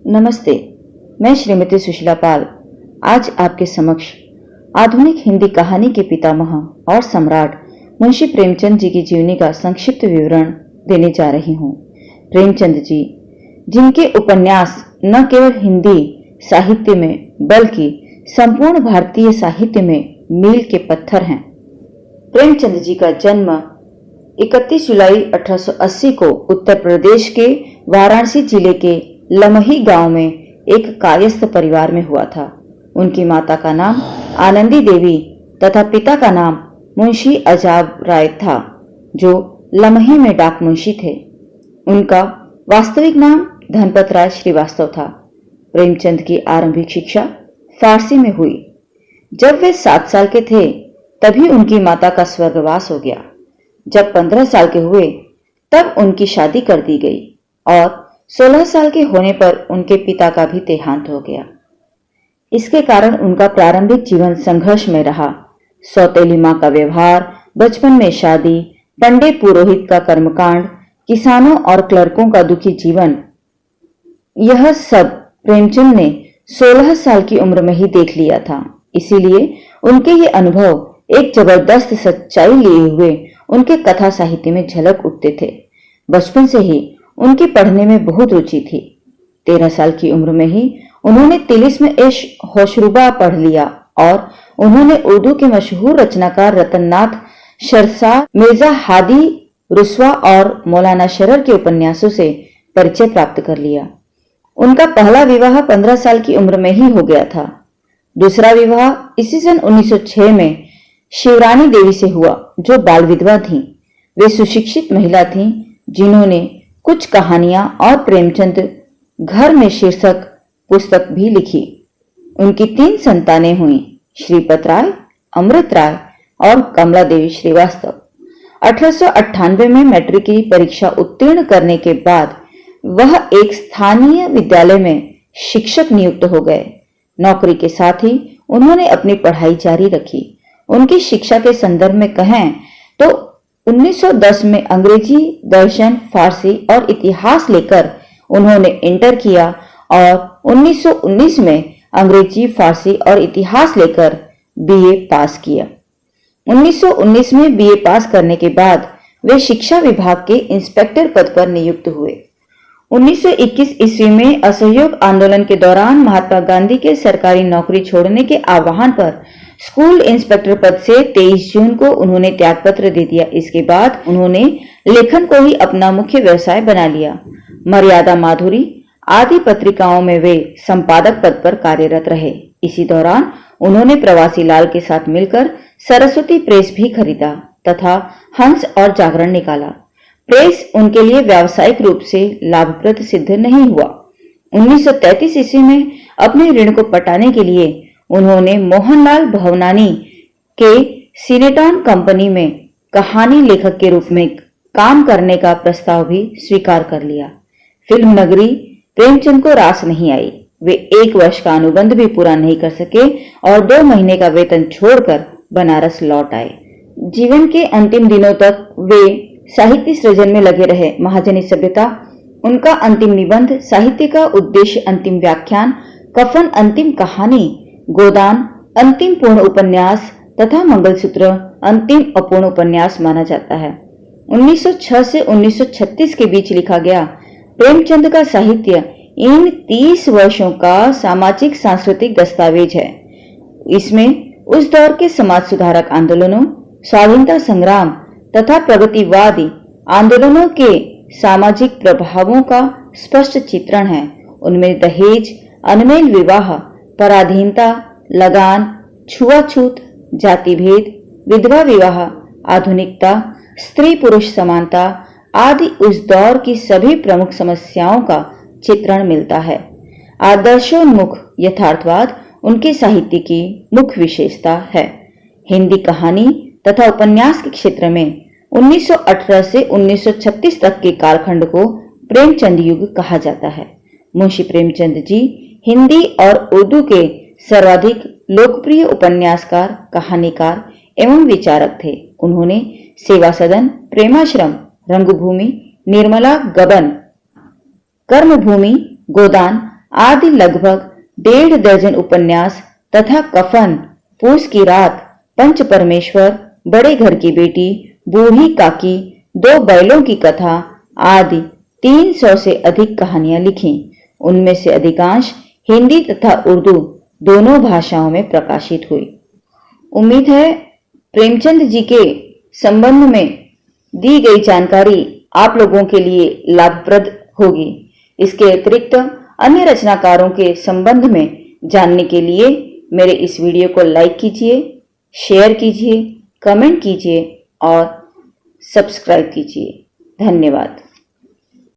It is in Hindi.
नमस्ते, मैं श्रीमती सुशीला पाल आज आपके समक्ष आधुनिक हिंदी कहानी के पितामह और सम्राट मुंशी प्रेमचंद जी की जीवनी का संक्षिप्त विवरण देने जा रही हूँ। प्रेमचंद जी, जिनके उपन्यास न केवल हिंदी साहित्य में बल्कि संपूर्ण भारतीय साहित्य में मील के पत्थर हैं। प्रेमचंद जी का जन्म 31 जुलाई 1880 को उत्तर प्रदेश के वाराणसी जिले के लमही गांव में एक कायस्थ परिवार में हुआ था। उनकी माता का नाम आनंदी देवी तथा पिता का नाम मुंशी अजाब राय था, जो लमही में डाक मुंशी थे। उनका वास्तविक नाम धनपत राय श्रीवास्तव था। प्रेमचंद की आरंभिक शिक्षा फारसी में हुई। जब वे 7 साल के थे तभी उनकी माता का स्वर्गवास हो गया। जब 15 साल के हुए तब उनकी शादी कर दी गई और 16 साल के होने पर उनके पिता का भी देहांत हो गया। इसके कारण उनका प्रारंभिक जीवन संघर्ष में रहा। सौतेली मां का व्यवहार, बचपन में शादी, पंडित पुरोहित का कर्मकांड, किसानों और क्लर्कों का दुखी जीवन, यह सब प्रेमचंद ने 16 साल की उम्र में ही देख लिया था। इसीलिए उनके ये अनुभव एक जबरदस्त सच्चाई लिए हुए उनके कथा साहित्य में झलक उठते थे। बचपन से ही उनकी पढ़ने में बहुत रुचि थी। 13 साल की उम्र में ही उन्होंने तिलिस्म होशरुबा पढ़ लिया और उन्होंने उर्दू के मशहूर रचनाकार रतननाथ शरशाह, मिर्जा हादी रुस्वा और मौलाना शरर के उपन्यासों से परिचय प्राप्त कर लिया। उनका पहला विवाह 15 साल की उम्र में ही हो गया था। दूसरा विवाह इसी सन 1906 में शिवरानी देवी से हुआ, जो बाल विधवा थीं। वे सुशिक्षित महिला थीं जिन्होंने कुछ कहानियां और प्रेमचंद घर में शीर्षक पुस्तक भी लिखी। उनकी 3 संतानें हुईं, श्रीपत राय, अमृत राय और कमला देवी श्रीवास्तव। 1898 में मैट्रिक की परीक्षा उत्तीर्ण करने के बाद वह एक स्थानीय विद्यालय में शिक्षक नियुक्त हो गए। नौकरी के साथ ही उन्होंने अपनी पढ़ाई जारी रखी। उनकी शिक्षा के संदर्भ में कहें तो 1910 में अंग्रेजी, दर्शन, फारसी और इतिहास लेकर उन्होंने इंटर किया और 1919 में अंग्रेजी, फारसी और इतिहास लेकर बीए पास किया। 1919 में बीए पास करने के बाद वे शिक्षा विभाग के इंस्पेक्टर पद पर नियुक्त हुए। 1921 ईस्वी में असहयोग आंदोलन के दौरान महात्मा गांधी के सरकारी नौकरी छोड़ने के आह्वान पर स्कूल इंस्पेक्टर पद से 23 जून को उन्होंने त्यागपत्र दे दिया। इसके बाद उन्होंने लेखन को ही अपना मुख्य व्यवसाय बना लिया। मर्यादा, माधुरी आदि पत्रिकाओं में वे संपादक पद पर कार्यरत रहे। इसी दौरान उन्होंने प्रवासी लाल के साथ मिलकर सरस्वती प्रेस भी खरीदा तथा हंस और जागरण निकाला। प्रेस उनके लिए व्यावसायिक रूप से लाभप्रद सिद्ध नहीं हुआ। 1933 ईस्वी में अपने ऋण को पटाने के लिए उन्होंने मोहनलाल भवनानी के सिनेटॉन कंपनी में कहानी लेखक के रूप में काम करने का प्रस्ताव भी स्वीकार कर लिया। फिल्म नगरी प्रेमचंद को रास नहीं आई। वे 1 वर्ष का अनुबंध भी पूरा नहीं कर सके और 2 महीने का वेतन छोड़कर बनारस लौट आए। जीवन के अंतिम दिनों तक वे साहित्य सृजन में लगे रहे। महाजनी सभ्यता उनका अंतिम निबंध, साहित्य का उद्देश्य अंतिम व्याख्यान, कफन अंतिम कहानी, गोदान अंतिम पूर्ण उपन्यास तथा मंगलसूत्र अंतिम अपूर्ण उपन्यास माना जाता है। 1906 से 1936 के बीच लिखा गया प्रेमचंद का साहित्य इन 30 वर्षों का सामाजिक सांस्कृतिक दस्तावेज है। इसमें उस दौर के समाज सुधारक आंदोलनों, स्वाधीनता संग्राम तथा प्रगतिवादी आंदोलनों के सामाजिक प्रभावों का स्पष्ट चित्रण है। उनमें दहेज, अनमेल विवाह, पराधीनता, लगान, छुआछूत, जाति भेद, विधवा विवाह, आधुनिकता, स्त्री पुरुष समानता आदि उस दौर की सभी प्रमुख समस्याओं का चित्रण मिलता है। आदर्शोन्मुख यथार्थवाद उनके साहित्य की मुख्य विशेषता है। हिंदी कहानी तथा उपन्यास के क्षेत्र में 1918 से 1936 तक के कालखंड को प्रेमचंद युग कहा जाता है। मुंशी प्रेमचंद जी हिंदी और उर्दू के सर्वाधिक लोकप्रिय उपन्यासकार, कहानीकार एवं विचारक थे। उन्होंने सेवा सदन, प्रेमाश्रम, रंगभूमि, निर्मला गबन, कर्मभूमि, गोदान आदि लगभग 1.5 दर्जन उपन्यास तथा कफन, पूस की रात, पंच परमेश्वर, बड़े घर की बेटी, बूढ़ी काकी, 2 बैलों की कथा आदि 300 से अधिक कहानियां लिखी। उनमें से अधिकांश हिंदी तथा उर्दू दोनों भाषाओं में प्रकाशित हुई। उम्मीद है प्रेमचंद जी के संबंध में दी गई जानकारी आप लोगों के लिए लाभप्रद होगी। इसके अतिरिक्त अन्य रचनाकारों के संबंध में जानने के लिए मेरे इस वीडियो को लाइक कीजिए, शेयर कीजिए, कमेंट कीजिए और सब्सक्राइब कीजिए। धन्यवाद।